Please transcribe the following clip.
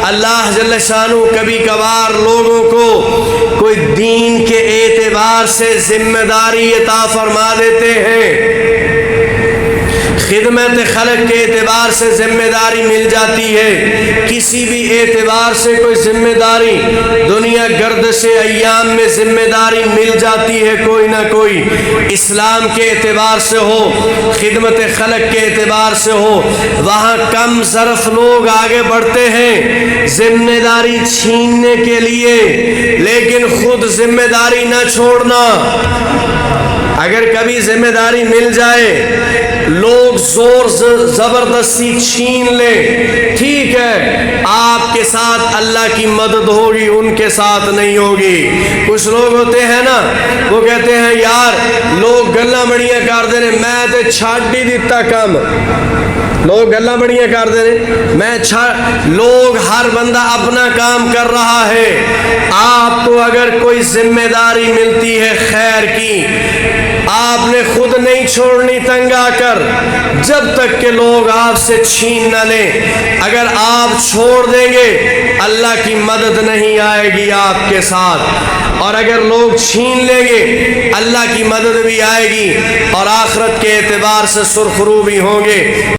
اللہ جل شانہ کبھی کبھار لوگوں کو کوئی دین کے اعتبار سے ذمہ داری عطا فرما دیتے ہیں، خدمت خلق کے اعتبار سے ذمہ داری مل جاتی ہے، کسی بھی اعتبار سے کوئی ذمہ داری، دنیا گردش ایام میں ذمہ داری مل جاتی ہے کوئی نہ کوئی، اسلام کے اعتبار سے ہو، خدمت خلق کے اعتبار سے ہو، وہاں کم ظرف لوگ آگے بڑھتے ہیں ذمہ داری چھیننے کے لیے، لیکن خود ذمہ داری نہ چھوڑنا۔ اگر کبھی ذمہ داری مل جائے، لوگ زور زبردستی چھین لیں، ٹھیک ہے آپ کے ساتھ اللہ کی مدد ہوگی، ان کے ساتھ نہیں ہوگی۔ کچھ لوگ ہوتے ہیں نا، وہ کہتے ہیں یار لوگ گلاں بڑیاں کر دے میں تے چھڈ ہی دتا کام، لوگ گلاں بڑیاں کر دے لوگ ہر بندہ اپنا کام کر رہا ہے۔ آپ کو اگر کوئی ذمہ داری ملتی ہے خیر کی، آپ نے خود نہیں چھوڑنی تنگ آ کر، جب تک کہ لوگ آپ سے چھین نہ لیں۔ اگر آپ چھوڑ دیں گے اللہ کی مدد نہیں آئے گی آپ کے ساتھ، اور اگر لوگ چھین لیں گے اللہ کی مدد بھی آئے گی اور آخرت کے اعتبار سے سرخرو بھی ہوں گے۔